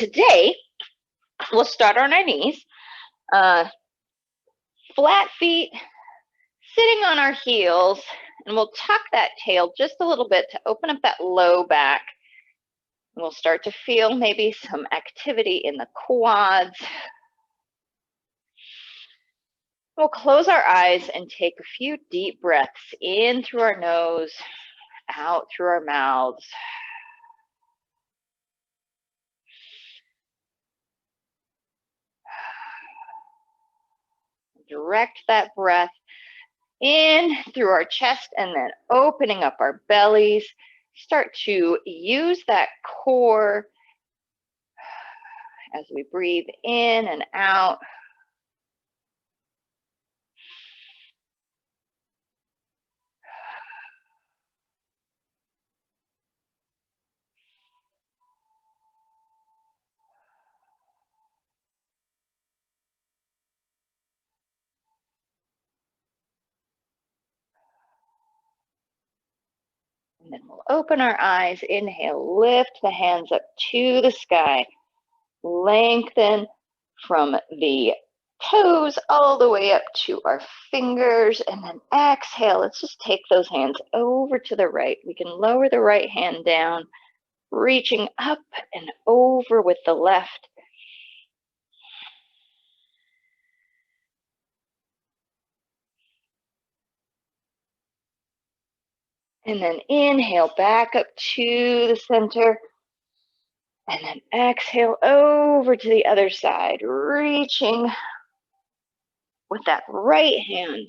today we'll start on our knees, flat feet, sitting on our heels, and we'll tuck that tail just a little bit to open up that low back. We'll start to feel maybe some activity in the quads. We'll close our eyes and take a few deep breaths in through our nose, out through our mouths. Direct that breath in through our chest and then opening up our bellies. Start to use that core as we breathe in and out. And then we'll open our eyes, inhale, lift the hands up to the sky. Lengthen from the toes all the way up to our fingers, and then exhale. Let's just take those hands over to the right. We can lower the right hand down, reaching up and over with the left. And then inhale back up to the center. And then exhale over to the other side, reaching with that right hand.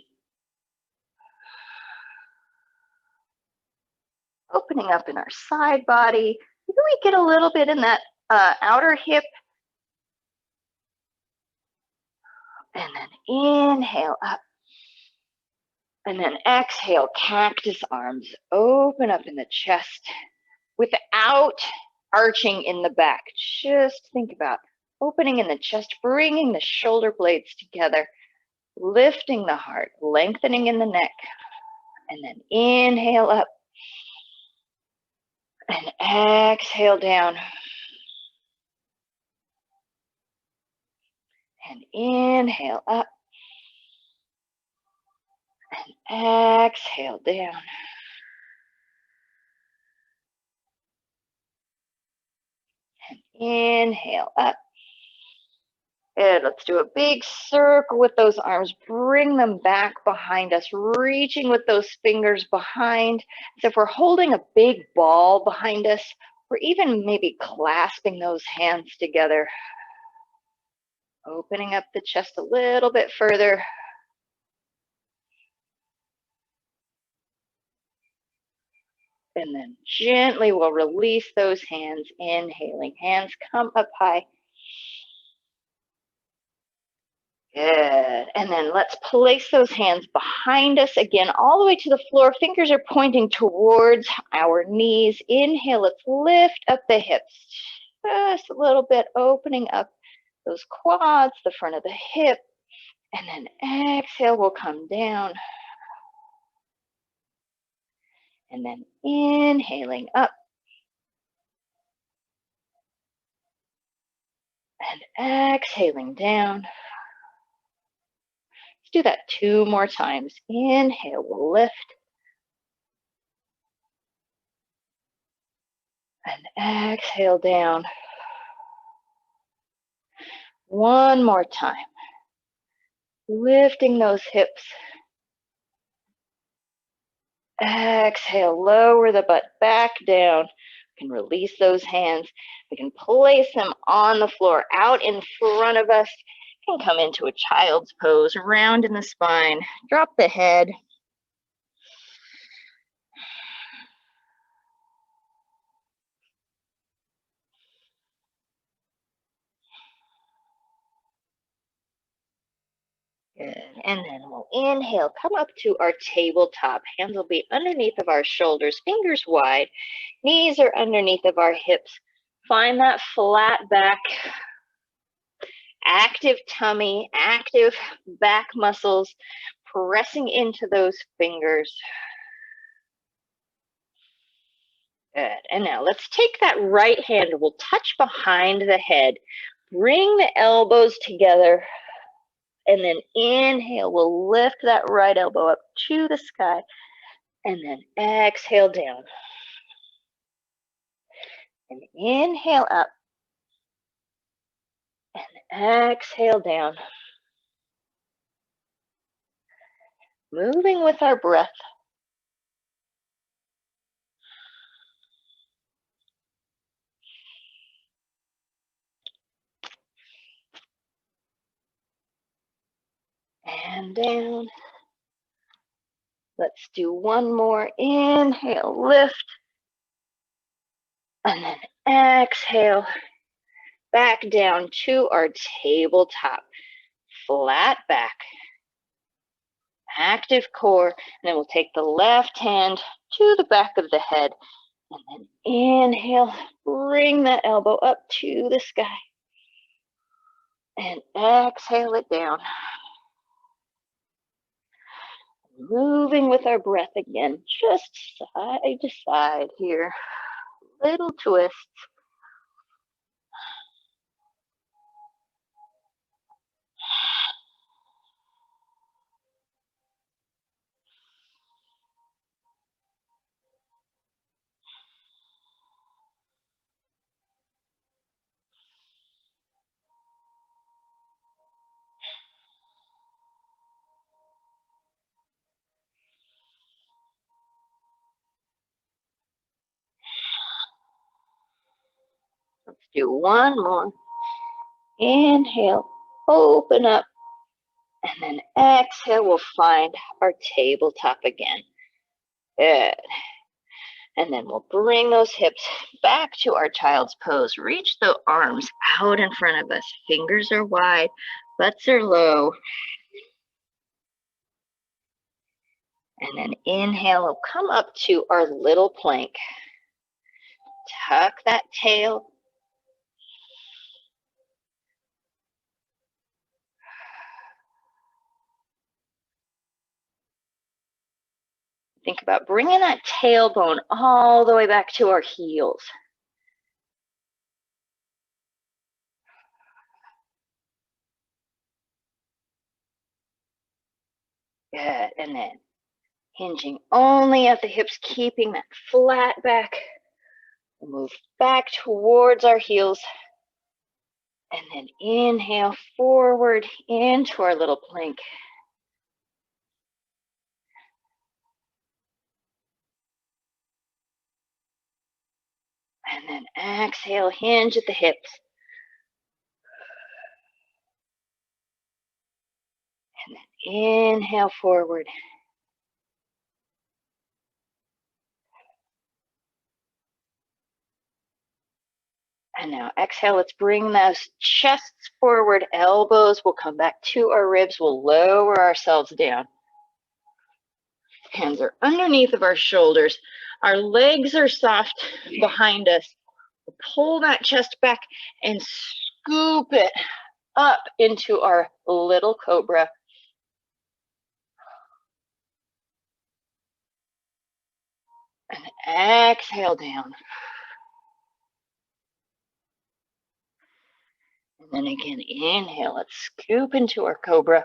Opening up in our side body. Maybe we get a little bit in that outer hip. And then inhale up. And then exhale, cactus arms. Open up in the chest without arching in the back. Just think about opening in the chest, bringing the shoulder blades together, lifting the heart, lengthening in the neck, and then inhale up and exhale down. And inhale up and exhale down. And inhale up. Good. Let's do a big circle with those arms. Bring them back behind us, reaching with those fingers behind, as if we're holding a big ball behind us, or even maybe clasping those hands together. Opening up the chest a little bit further. And then gently we'll release those hands, inhaling. Hands come up high. Good. And then let's place those hands behind us again, all the way to the floor. Fingers are pointing towards our knees. Inhale, let's lift up the hips. Just a little bit, opening up those quads, the front of the hip. And then exhale, we'll come down. And then inhaling up. And exhaling down. Let's do that 2 more times. Inhale, we'll lift. And exhale down. 1 more time. Lifting those hips. Exhale, lower the butt back down. We can release those hands. We can place them on the floor out in front of us. We can come into a child's pose, round in the spine. Drop the head. Good. And then we'll inhale, come up to our tabletop. Hands will be underneath of our shoulders, fingers wide. Knees are underneath of our hips. Find that flat back, active tummy, active back muscles, pressing into those fingers. Good. And now let's take that right hand and we'll touch behind the head. Bring the elbows together. And then inhale, we'll lift that right elbow up to the sky. And then exhale down. And inhale up. And exhale down. Moving with our breath. And down. Let's do one more. Inhale, lift. And then exhale. Back down to our tabletop. Flat back. Active core. And then we'll take the left hand to the back of the head. And then inhale. Bring that elbow up to the sky. And exhale it down. Moving with our breath again, just side to side here. Little twists. Let's do one more. Inhale, open up, and then exhale, we'll find our tabletop again. Good. And then we'll bring those hips back to our child's pose. Reach the arms out in front of us. Fingers are wide, butts are low. And then inhale, we'll come up to our little plank. Tuck that tail. Think about bringing that tailbone all the way back to our heels. Good. And then hinging only at the hips, keeping that flat back. We'll move back towards our heels. And then inhale forward into our little plank. And then exhale, hinge at the hips. And then inhale forward. And now exhale, let's bring those chests forward, elbows will come back to our ribs, we'll lower ourselves down. Hands are underneath of our shoulders. Our legs are soft behind us. We'll pull that chest back and scoop it up into our little cobra. And exhale down. And then again, inhale, let's scoop into our cobra.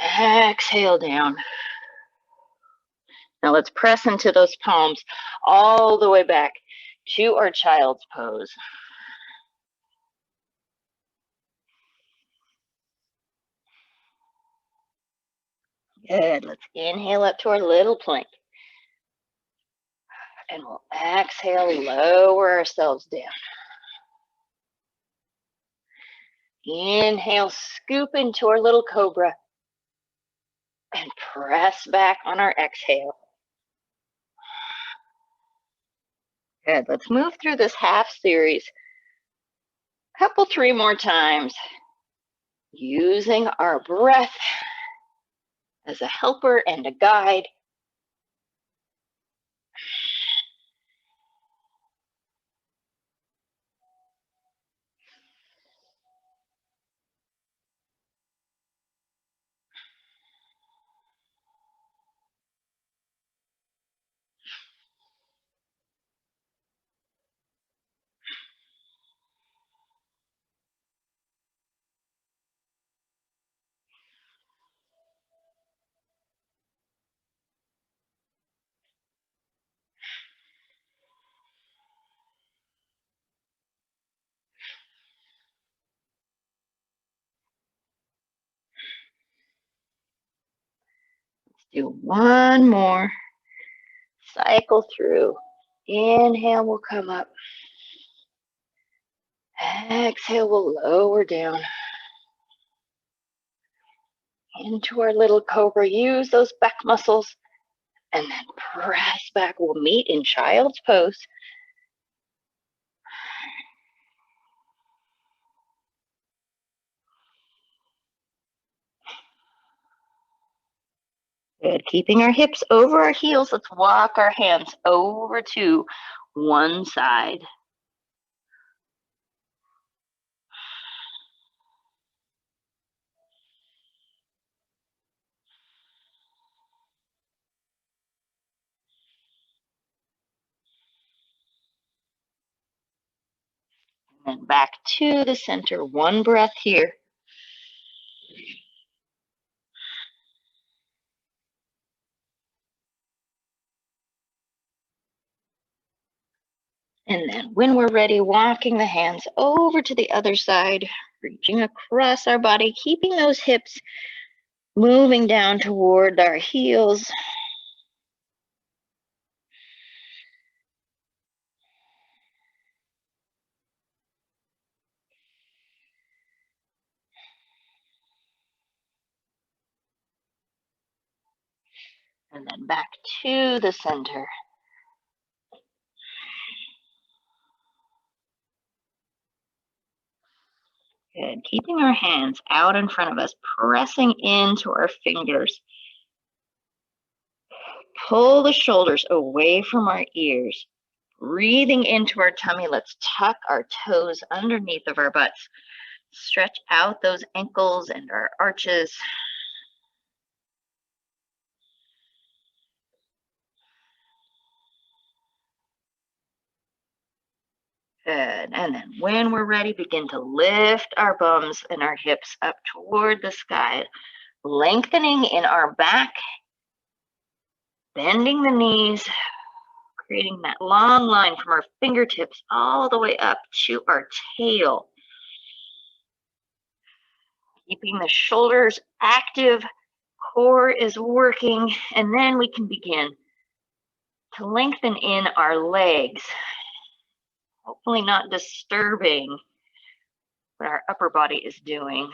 And exhale down. Now let's press into those palms all the way back to our child's pose. Good. Let's inhale up to our little plank. And we'll exhale, lower ourselves down. Inhale, scoop into our little cobra. And press back on our exhale. Good. Let's move through this half series. Couple, 3 more times. Using our breath as a helper and a guide. Do one more. Cycle through. Inhale, we'll come up. Exhale, we'll lower down. Into our little cobra. Use those back muscles. And then press back. We'll meet in child's pose. Good. Keeping our hips over our heels, let's walk our hands over to one side. And then back to the center. One breath here. And then when we're ready, walking the hands over to the other side, reaching across our body, keeping those hips moving down toward our heels. And then back to the center. Good. Keeping our hands out in front of us, pressing into our fingers. Pull the shoulders away from our ears. Breathing into our tummy, let's tuck our toes underneath of our butts. Stretch out those ankles and our arches. Good. And then when we're ready, begin to lift our bums and our hips up toward the sky, lengthening in our back, bending the knees, creating that long line from our fingertips all the way up to our tail. Keeping the shoulders active, core is working, and then we can begin to lengthen in our legs, hopefully not disturbing what our upper body is doing.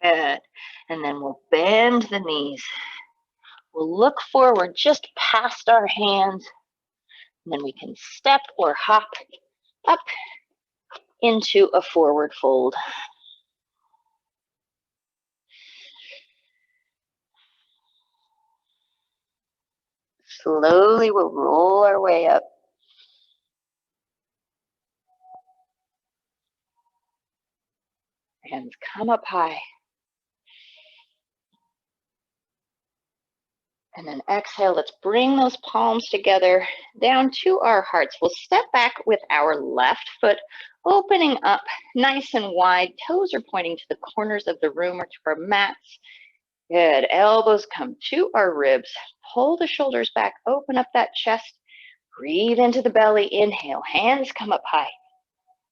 Good. And then we'll bend the knees. We'll look forward just past our hands, and then we can step or hop up into a forward fold. Slowly we'll roll our way up. Hands come up high. And then exhale, let's bring those palms together down to our hearts. We'll step back with our left foot, opening up nice and wide. Toes are pointing to the corners of the room or to our mats. Good. Elbows come to our ribs. Pull the shoulders back, open up that chest. Breathe into the belly. Inhale, hands come up high.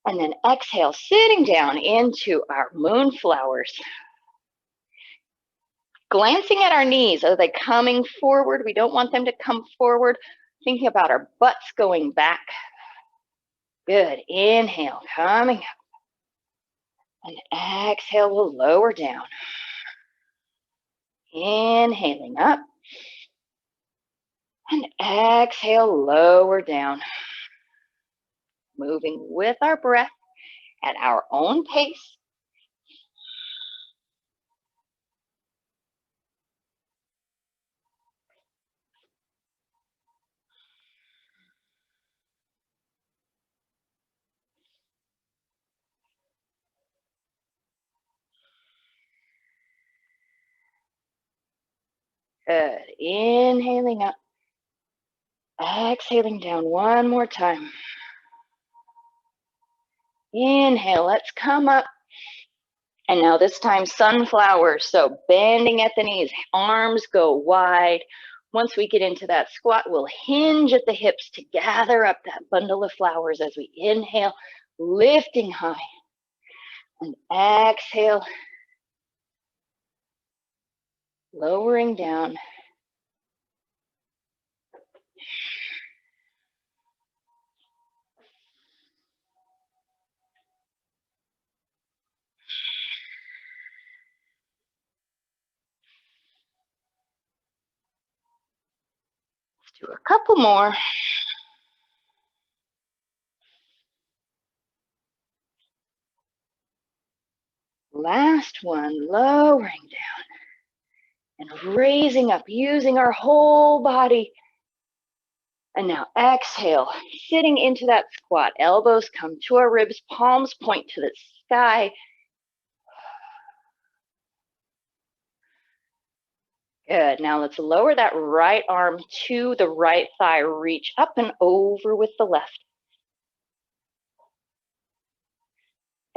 And then exhale, sitting down into our moonflowers. Glancing at our knees, are they coming forward? We don't want them to come forward. Thinking about our butts going back. Good. Inhale, coming up. And exhale, we'll lower down. Inhaling up. And exhale, lower down. Moving with our breath at our own pace. Good. Inhaling up. Exhaling down one more time. Inhale, let's come up. And now this time, sunflower. So bending at the knees, arms go wide. Once we get into that squat, we'll hinge at the hips to gather up that bundle of flowers as we inhale, lifting high. And exhale, lowering down. Let's do a couple more. Last one, lowering down and raising up, using our whole body. And now exhale, sitting into that squat. Elbows come to our ribs, palms point to the sky. Good. Now let's lower that right arm to the right thigh. Reach up and over with the left.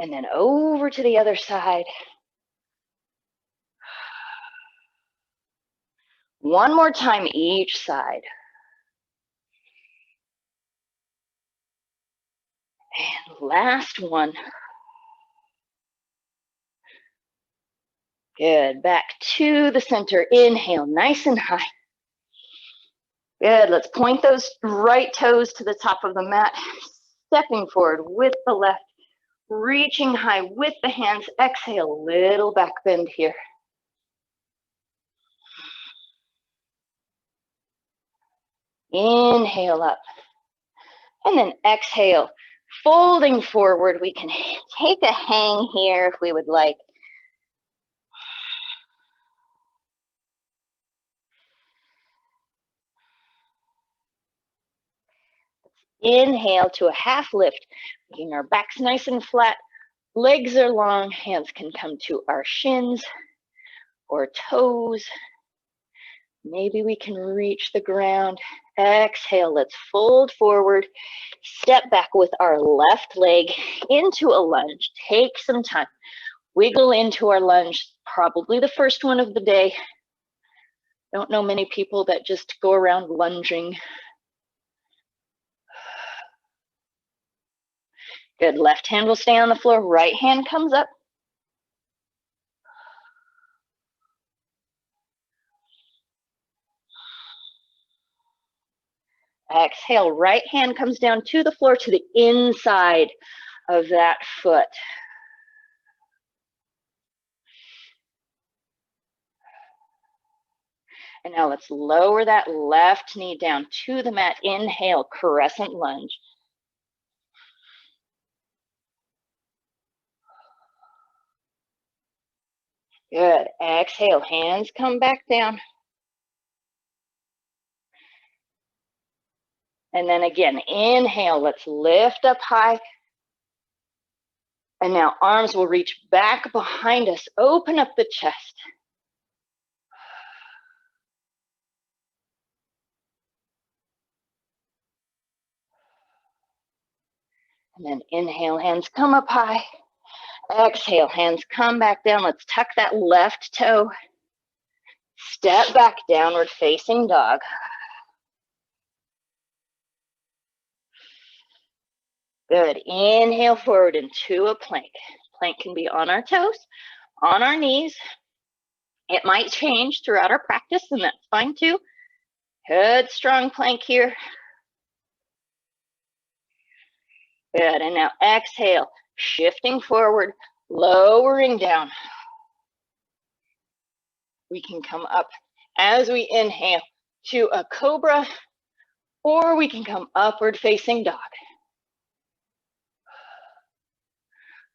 And then over to the other side. One more time each side. And last one. Good. Back to the center. Inhale, nice and high. Good. Let's point those right toes to the top of the mat. Stepping forward with the left. Reaching high with the hands. Exhale, little back bend here. Inhale up. And then exhale, folding forward. We can take a hang here if we would like. Inhale to a half lift, making our backs nice and flat. Legs are long, hands can come to our shins or toes. Maybe we can reach the ground. Exhale, let's fold forward. Step back with our left leg into a lunge. Take some time. Wiggle into our lunge, probably the first one of the day. Don't know many people that just go around lunging. Good, left hand will stay on the floor, right hand comes up. Exhale, right hand comes down to the floor to the inside of that foot. And now let's lower that left knee down to the mat. Inhale, crescent lunge. Good. Exhale, hands come back down. And then again, inhale, let's lift up high. And now arms will reach back behind us. Open up the chest. And then inhale, hands come up high. Exhale, hands come back down. Let's tuck that left toe. Step back, downward facing dog. Good. Inhale forward into a plank. Plank can be on our toes, on our knees. It might change throughout our practice, and that's fine too. Good, strong plank here. Good, and now exhale, shifting forward, lowering down. We can come up as we inhale to a cobra, or we can come upward facing dog.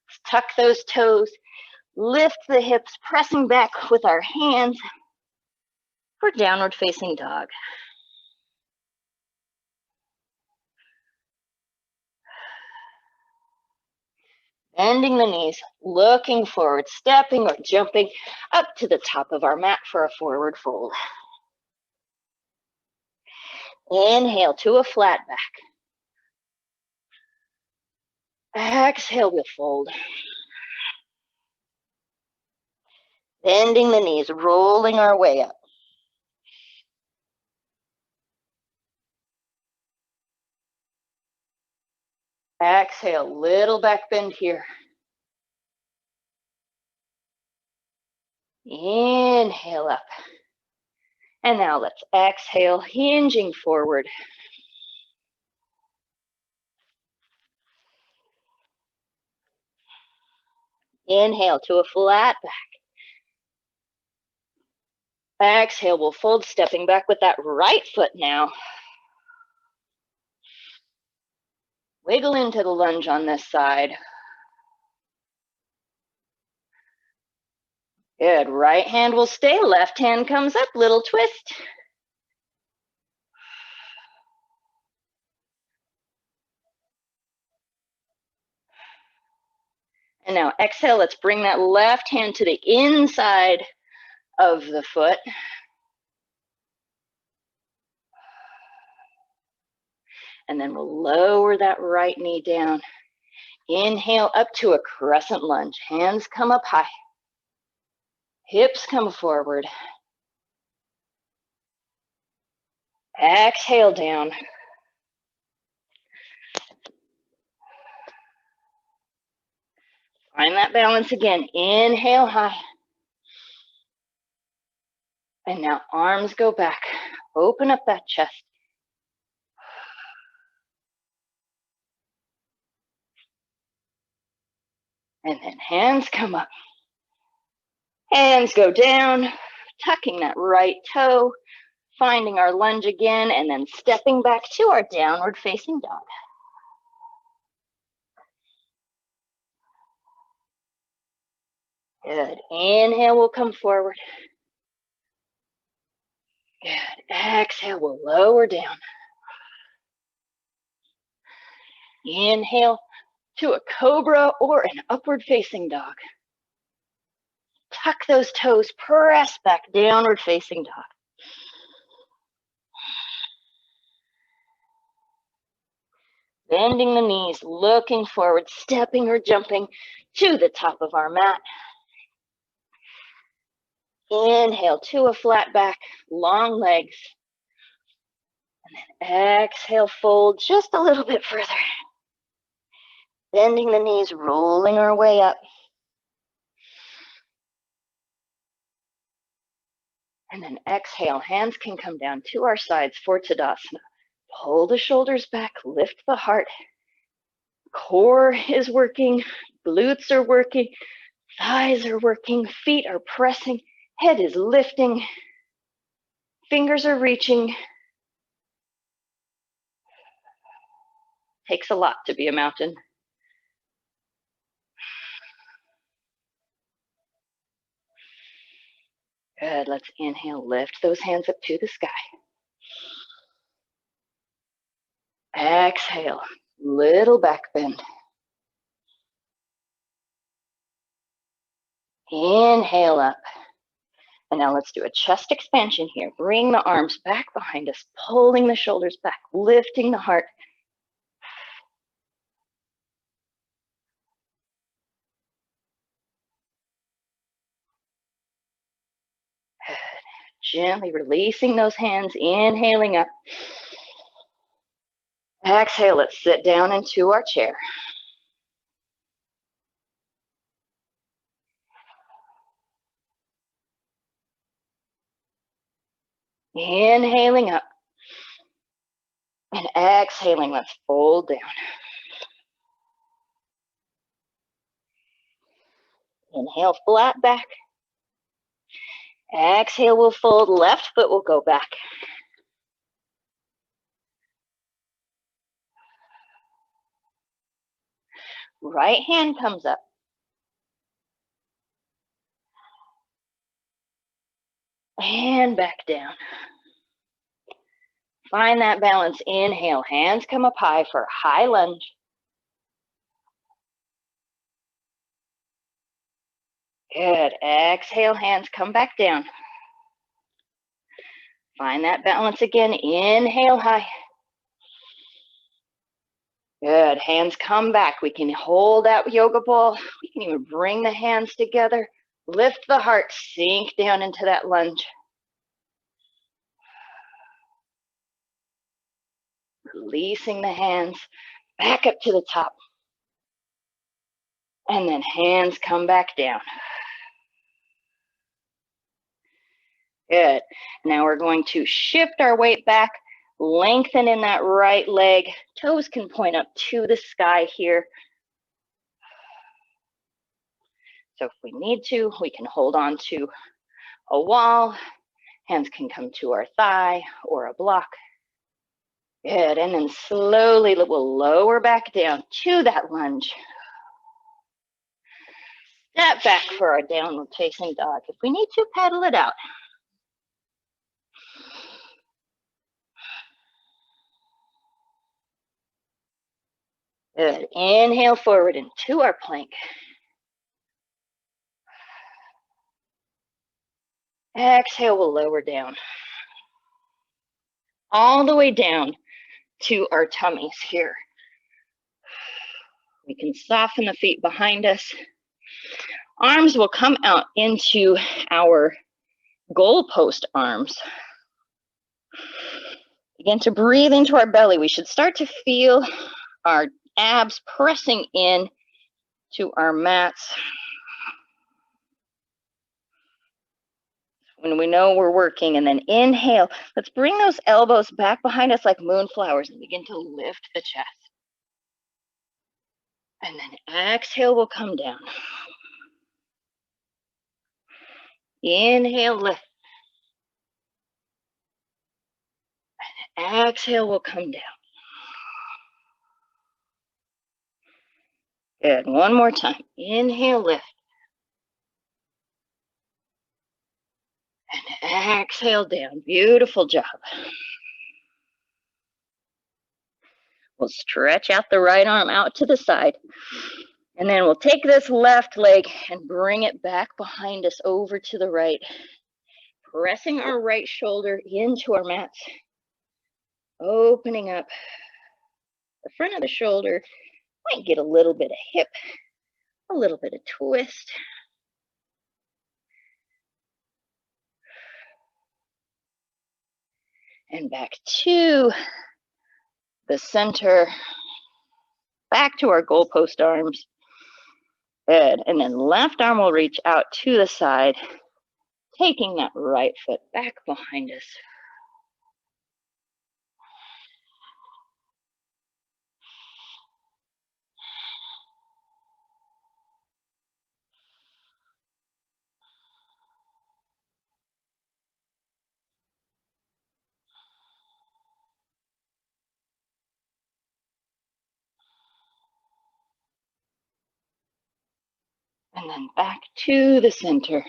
Let's tuck those toes, lift the hips, pressing back with our hands for downward facing dog. Bending the knees, looking forward, stepping or jumping up to the top of our mat for a forward fold. Inhale to a flat back. Exhale, we'll fold. Bending the knees, rolling our way up. Exhale, little back bend here. Inhale up. And now let's exhale, hinging forward. Inhale to a flat back. Exhale, we'll fold, stepping back with that right foot now. Wiggle into the lunge on this side. Good, right hand will stay, left hand comes up, little twist. And now exhale, let's bring that left hand to the inside of the foot. And then we'll lower that right knee down. Inhale up to a crescent lunge. Hands come up high. Hips come forward. Exhale down. Find that balance again. Inhale high. And now arms go back. Open up that chest. And then hands come up. Hands go down, tucking that right toe, finding our lunge again, and then stepping back to our downward facing dog. Good. Inhale, we'll come forward. Good. Exhale, we'll lower down. Inhale to a cobra or an upward facing dog. Tuck those toes, press back, downward facing dog. Bending the knees, looking forward, stepping or jumping to the top of our mat. Inhale to a flat back, long legs. And then exhale, fold just a little bit further. Bending the knees, rolling our way up. And then exhale, hands can come down to our sides for Tadasana. Pull the shoulders back, lift the heart. Core is working, glutes are working, thighs are working, feet are pressing, head is lifting, fingers are reaching. Takes a lot to be a mountain. Good, let's inhale, lift those hands up to the sky. Exhale, little back bend. Inhale up. And now let's do a chest expansion here. Bring the arms back behind us, pulling the shoulders back, lifting the heart. Good. Gently releasing those hands, inhaling up. Exhale, let's sit down into our chair. Inhaling up. And exhaling, let's fold down. Inhale, flat back. Exhale, we'll fold, left foot will go back. Right hand comes up. And back down. Find that balance. Inhale, hands come up high for a high lunge. Good. Exhale, hands come back down. Find that balance again. Inhale high. Good. Hands come back. We can hold that yoga ball. We can even bring the hands together. Lift the heart, sink down into that lunge. Releasing the hands back up to the top. And then hands come back down. Good. Now we're going to shift our weight back, lengthen in that right leg. Toes can point up to the sky here. So if we need to, we can hold on to a wall. Hands can come to our thigh or a block. Good. And then slowly we'll lower back down to that lunge. Step back for our downward facing dog. If we need to, paddle it out. Good. Inhale forward into our plank. Exhale, we'll lower down. All the way down to our tummies here. We can soften the feet behind us. Arms will come out into our goalpost arms. Begin to breathe into our belly. We should start to feel our abs pressing in to our mats. When we know we're working, and then inhale. Let's bring those elbows back behind us like moonflowers and begin to lift the chest. And then exhale, we'll come down. Inhale, lift. And exhale, we'll come down. Good. One more time. Inhale, lift. And exhale down. Beautiful job. We'll stretch out the right arm out to the side. And then we'll take this left leg and bring it back behind us over to the right. Pressing our right shoulder into our mats. Opening up the front of the shoulder. Might get a little bit of hip, a little bit of twist. And back to the center. Back to our goalpost arms. Good. And then left arm will reach out to the side, taking that right foot back behind us. And then back to the center.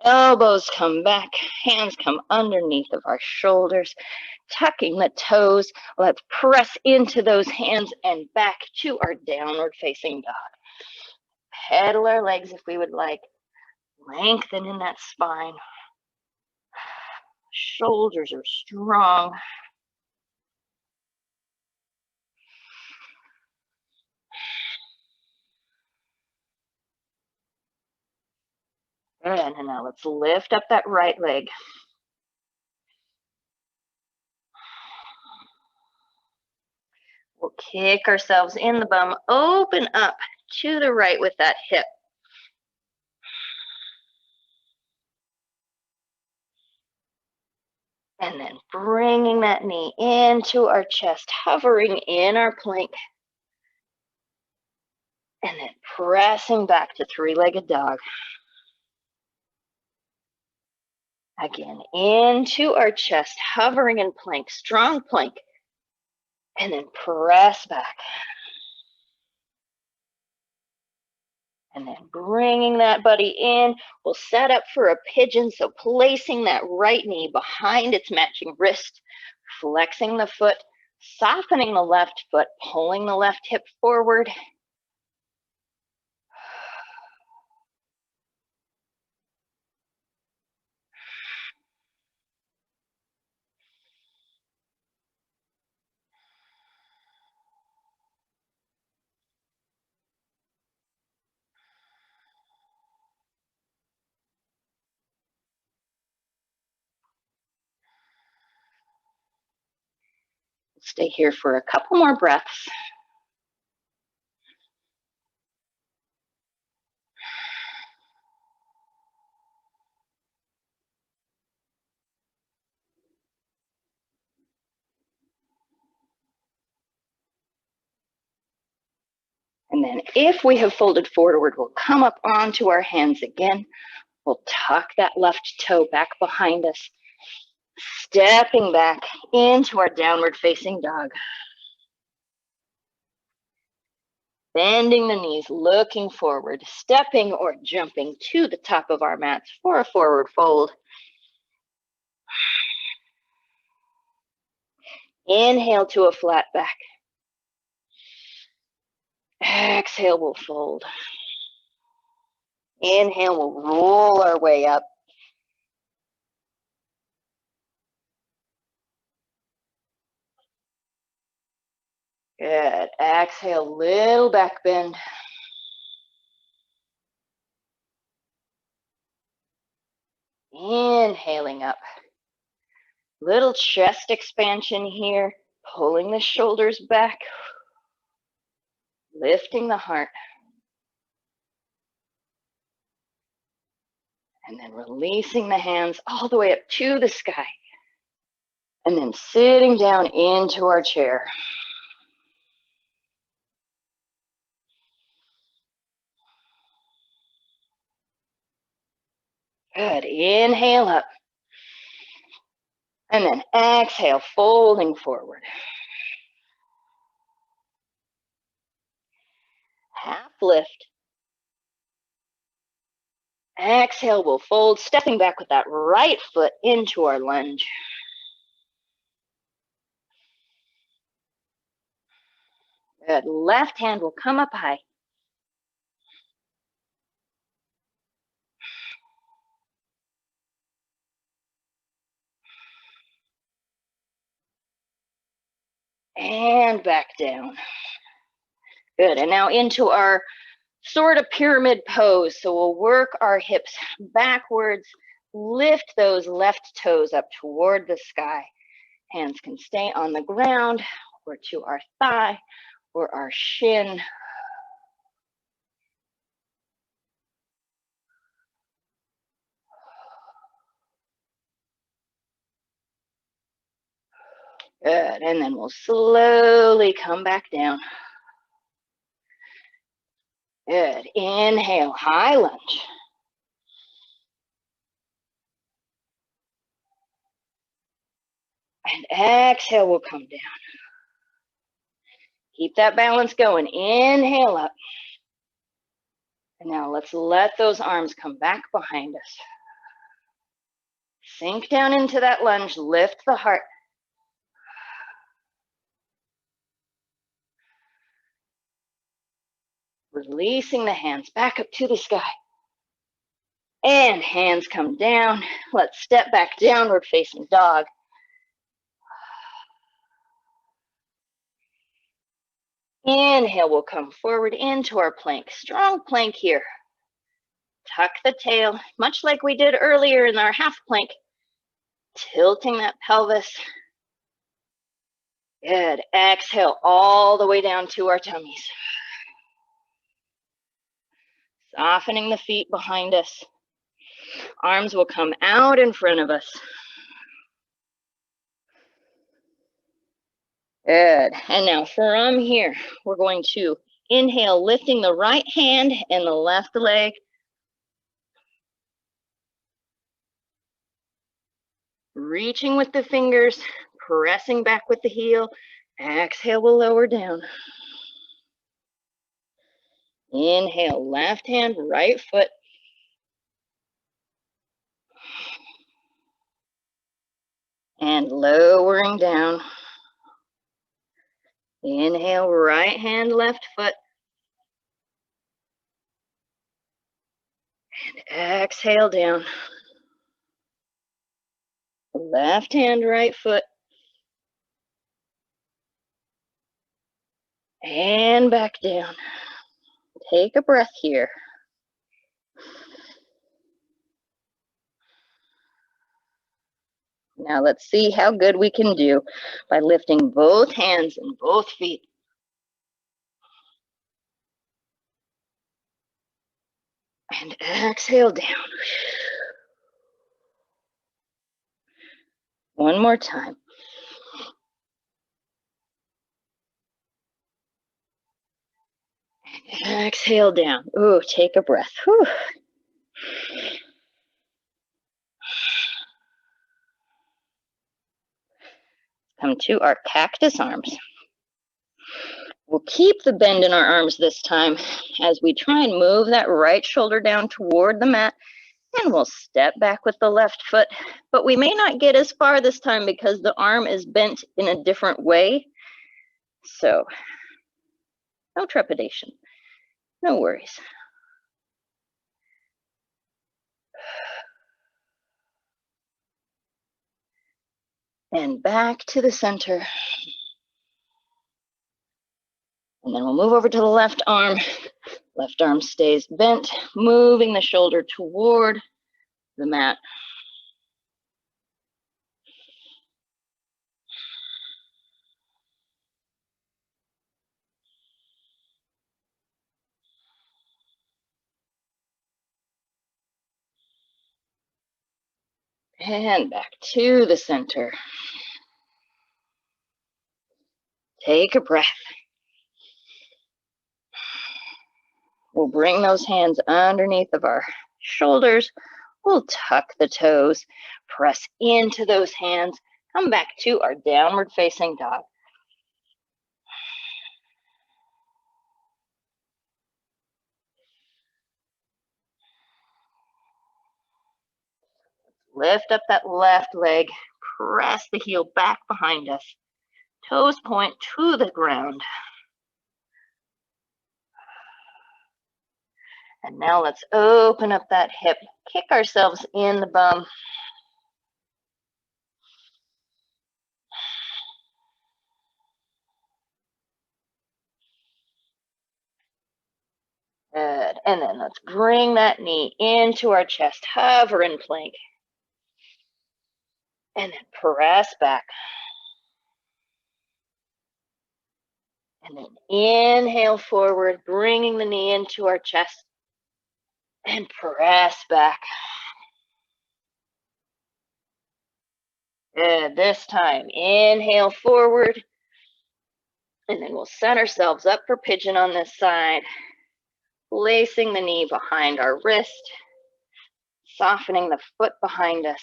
Elbows come back, hands come underneath of our shoulders, tucking the toes. Let's press into those hands and back to our downward facing dog. Pedal our legs if we would like. Lengthen in that spine. Shoulders are strong. Good, and now let's lift up that right leg. We'll kick ourselves in the bum, open up to the right with that hip. And then bringing that knee into our chest, hovering in our plank. And then pressing back to three-legged dog. Again, into our chest, hovering in plank, strong plank. And then press back. And then bringing that buddy in, we'll set up for a pigeon. So placing that right knee behind its matching wrist, flexing the foot, softening the left foot, pulling the left hip forward. Stay here for a couple more breaths. And then if we have folded forward, we'll come up onto our hands again. We'll tuck that left toe back behind us, stepping back into our downward facing dog. Bending the knees, looking forward, stepping or jumping to the top of our mats for a forward fold. Inhale to a flat back. Exhale, we'll fold. Inhale, we'll roll our way up. Good. Exhale, little back bend. Inhaling up. Little chest expansion here, pulling the shoulders back, lifting the heart. And then releasing the hands all the way up to the sky. And then sitting down into our chair. Good. Inhale up. And then exhale, folding forward. Half lift. Exhale, we'll fold, stepping back with that right foot into our lunge. Good. Left hand will come up high. And back down. Good. And now into our sort of pyramid pose. So we'll work our hips backwards, lift those left toes up toward the sky. Hands can stay on the ground or to our thigh or our shin. Good. And then we'll slowly come back down. Good. Inhale, high lunge. And exhale, we'll come down. Keep that balance going. Inhale up. And now let's let those arms come back behind us. Sink down into that lunge. Lift the heart. Releasing the hands back up to the sky. And hands come down. Let's step back, downward facing dog. Inhale, we'll come forward into our plank. Strong plank here. Tuck the tail, much like we did earlier in our half plank. Tilting that pelvis. Good. Exhale all the way down to our tummies. Softening the feet behind us. Arms will come out in front of us. Good. And now from here, we're going to inhale, lifting the right hand and the left leg. Reaching with the fingers, pressing back with the heel. Exhale, we'll lower down. Inhale, left hand, right foot. And lowering down. Inhale, right hand, left foot. And exhale down. Left hand, right foot. And back down. Take a breath here. Now let's see how good we can do by lifting both hands and both feet. And exhale down. One more time. Exhale down. Ooh, take a breath. Whew. Come to our cactus arms. We'll keep the bend in our arms this time as we try and move that right shoulder down toward the mat, and we'll step back with the left foot, but we may not get as far this time because the arm is bent in a different way. So no trepidation, no worries. And back to the center. And then we'll move over to the left arm. Left arm stays bent, moving the shoulder toward the mat. And back to the center. Take a breath. We'll bring those hands underneath of our shoulders. We'll tuck the toes, press into those hands, come back to our downward facing dog. Lift up that left leg, press the heel back behind us. Toes point to the ground. And now let's open up that hip, kick ourselves in the bum. Good. And then let's bring that knee into our chest, hover in plank. And then press back. And then inhale forward, bringing the knee into our chest. And press back. Good. This time, inhale forward. And then we'll set ourselves up for pigeon on this side. Placing the knee behind our wrist. Softening the foot behind us.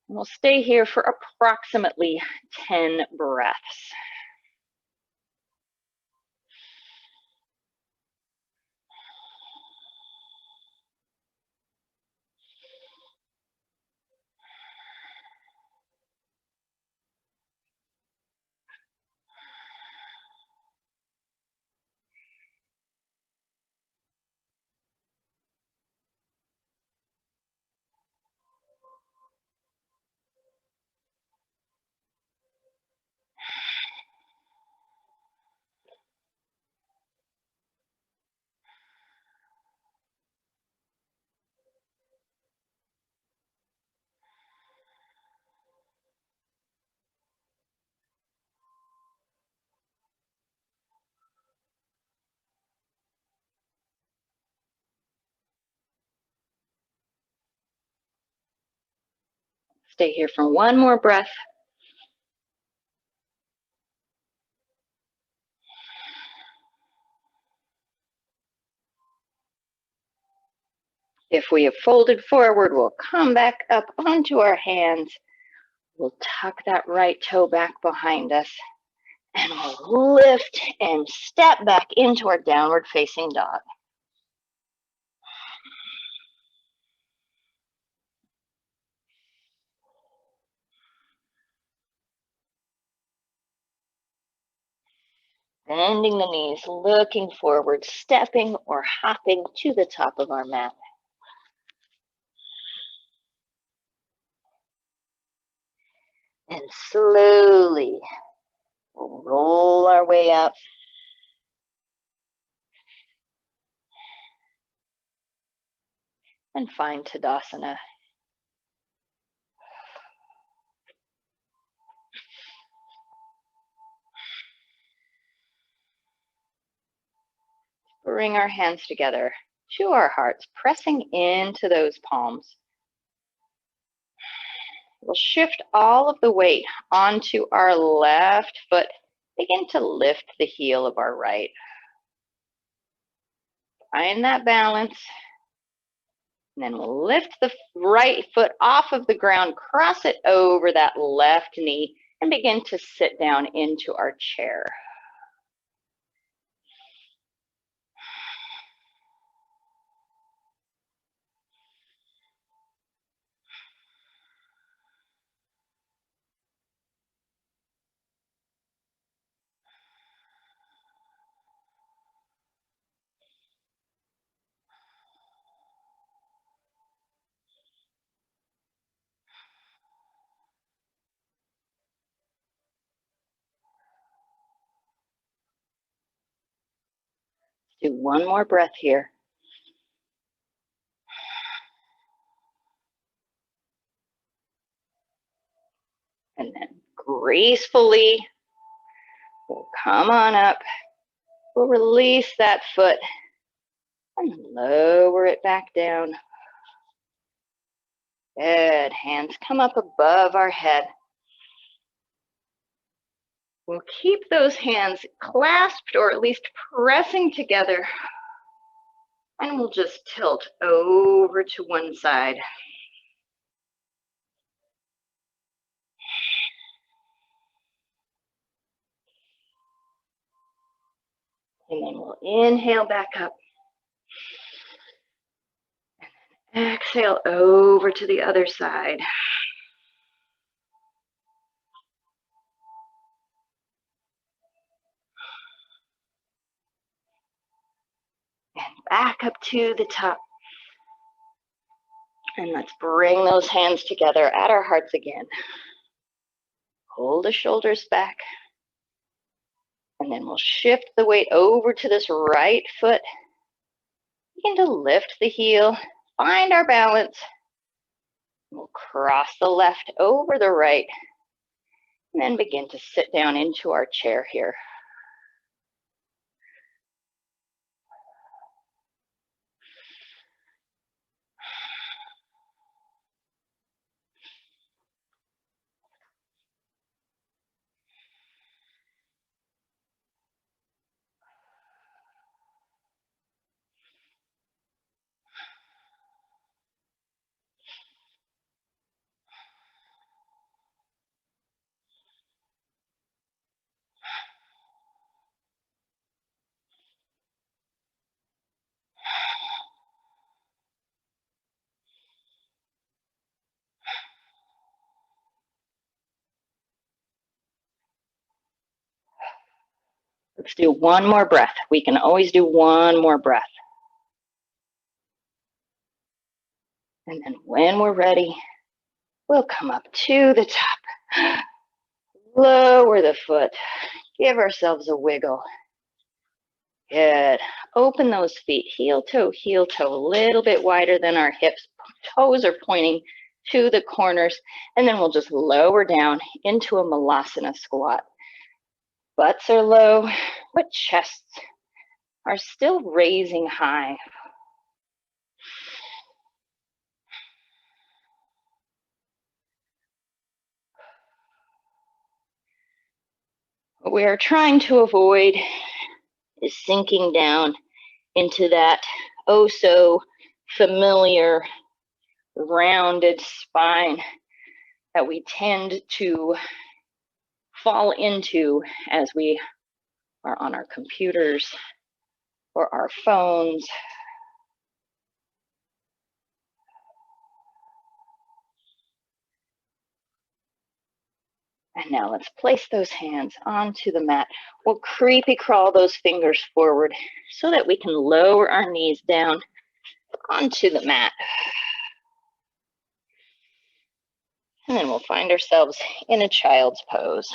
We'll stay here for approximately 10 breaths. Stay here for one more breath. If we have folded forward, we'll come back up onto our hands. We'll tuck that right toe back behind us. And we'll lift and step back into our downward facing dog. Bending the knees, looking forward, stepping or hopping to the top of our mat. And slowly, we'll roll our way up. And find Tadasana. bring our hands together to our hearts, pressing into those palms. We'll shift all of the weight onto our left foot. Begin to lift the heel of our right. Find that balance. And then we'll lift the right foot off of the ground, cross it over that left knee, and begin to sit down into our chair. Do one more breath here. And then gracefully, we'll come on up. We'll release that foot and lower it back down. Good. Hands come up above our head. We'll keep those hands clasped or at least pressing together. And we'll just tilt over to one side. And then we'll inhale back up. And then exhale over to the other side. And back up to the top. And let's bring those hands together at our hearts again. Pull the shoulders back. And then we'll shift the weight over to this right foot. Begin to lift the heel, find our balance. We'll cross the left over the right, and then begin to sit down into our chair here. Let's do one more breath. We can always do one more breath. And then when we're ready, we'll come up to the top. Lower the foot. Give ourselves a wiggle. Good. Open those feet, heel toe, a little bit wider than our hips. Toes are pointing to the corners. And then we'll just lower down into a malasana squat. Butts are low, but chests are still raising high. What we are trying to avoid is sinking down into that oh so familiar rounded spine that we tend to fall into as we are on our computers or our phones. And now let's place those hands onto the mat. We'll creepy crawl those fingers forward so that we can lower our knees down onto the mat. And then we'll find ourselves in a child's pose.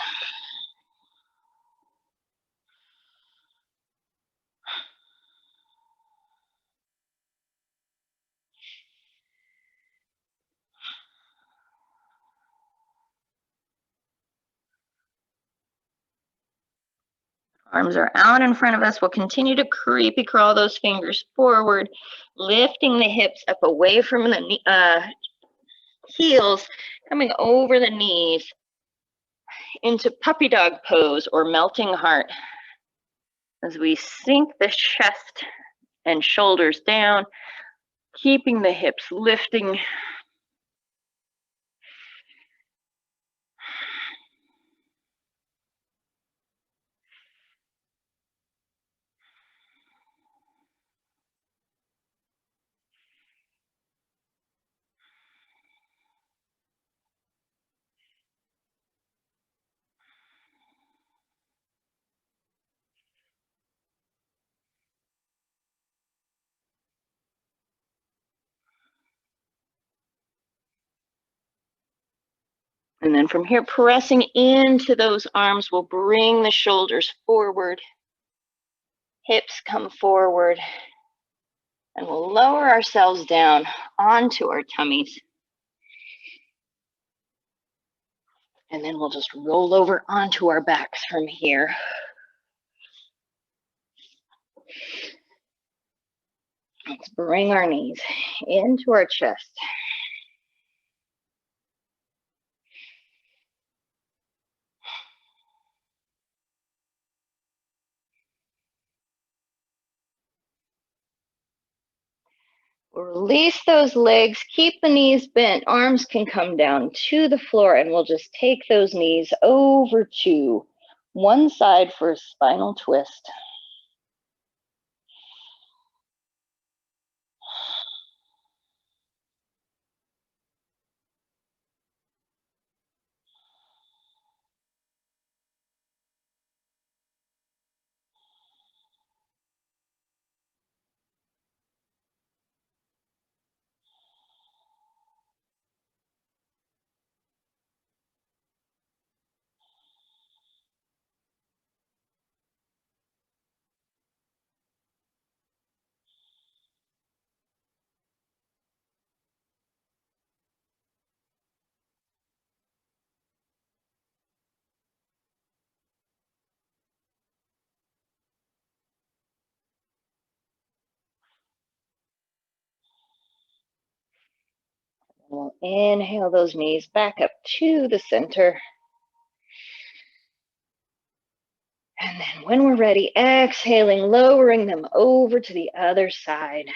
Arms are out in front of us. We'll continue to creepy crawl those fingers forward, lifting the hips up away from the heels, coming over the knees into puppy dog pose or melting heart as we sink the chest and shoulders down, keeping the hips lifting. And then from here, pressing into those arms, we'll bring the shoulders forward, hips come forward, and we'll lower ourselves down onto our tummies. And then we'll just roll over onto our backs from here. Let's bring our knees into our chest. We'll release those legs, keep the knees bent, arms can come down to the floor, and we'll just take those knees over to one side for a spinal twist. We'll inhale those knees back up to the center. And then when we're ready, exhaling, lowering them over to the other side.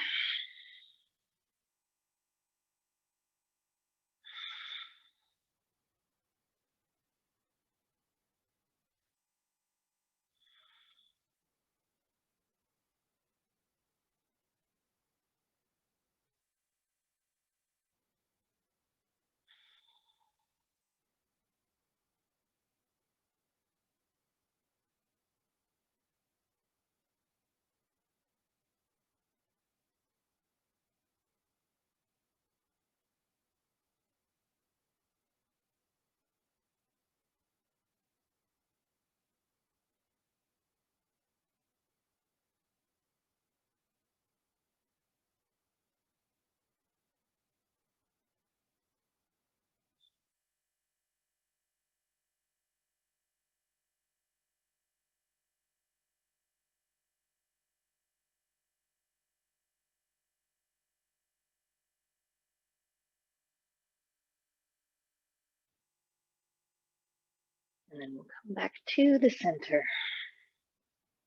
And then we'll come back to the center.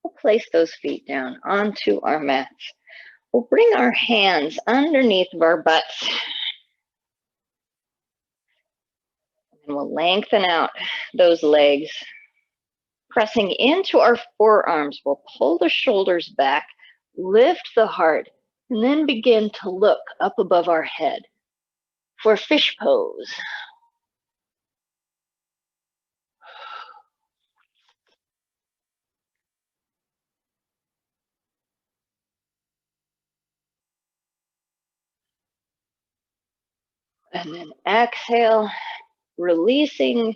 We'll place those feet down onto our mats. We'll bring our hands underneath of our butts. And we'll lengthen out those legs. Pressing into our forearms, we'll pull the shoulders back, lift the heart, and then begin to look up above our head for fish pose. And then exhale, releasing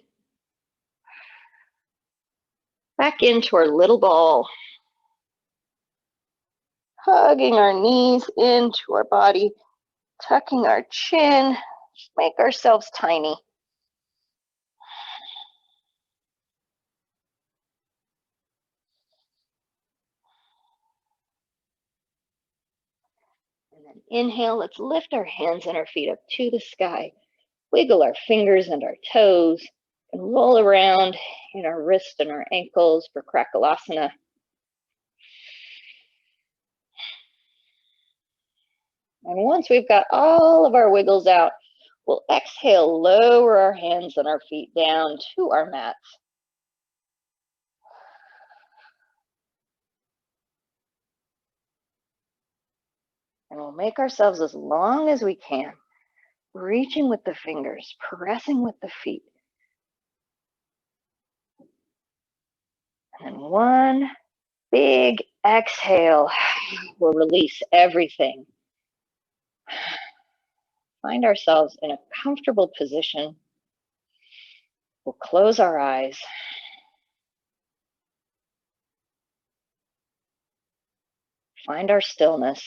back into our little ball. Hugging our knees into our body, tucking our chin, make ourselves tiny. And then inhale, let's lift our hands and our feet up to the sky. Wiggle our fingers and our toes and roll around in our wrists and our ankles for Krakalasana. And once we've got all of our wiggles out, we'll exhale, lower our hands and our feet down to our mats. And we'll make ourselves as long as we can, reaching with the fingers, pressing with the feet. And then one big exhale, we'll release everything. Find ourselves in a comfortable position. We'll close our eyes. Find our stillness.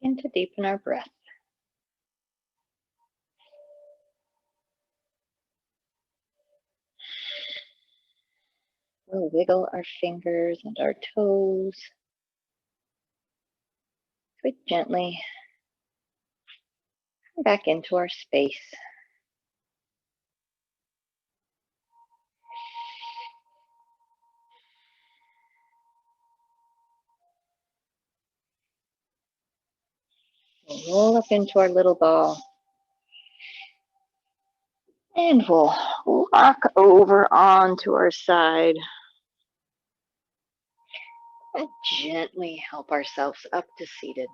Begin to deepen our breath. We'll wiggle our fingers and our toes. Quite gently back into our space. We'll roll up into our little ball. And we'll rock over onto our side. And gently help ourselves up to seated.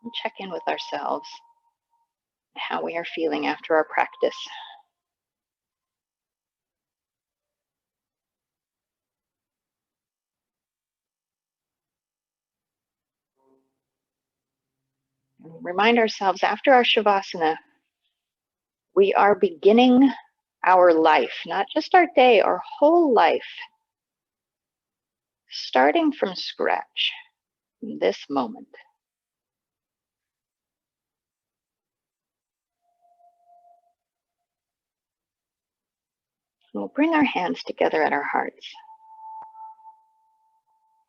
And check in with ourselves, how we are feeling after our practice. And remind ourselves after our Shavasana, we are beginning our life, not just our day, our whole life, starting from scratch in this moment. We'll bring our hands together at our hearts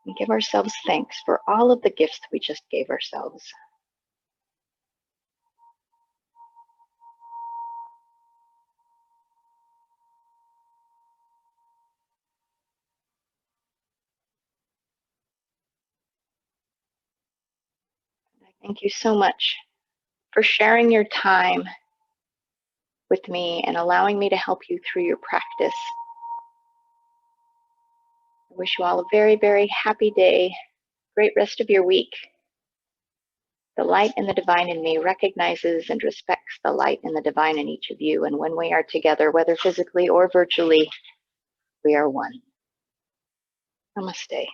and give ourselves thanks for all of the gifts we just gave ourselves. Thank you so much for sharing your time with me and allowing me to help you through your practice. I wish you all a very, very happy day. Great rest of your week. The light and the divine in me recognizes and respects the light and the divine in each of you. And when we are together, whether physically or virtually, we are one. Namaste.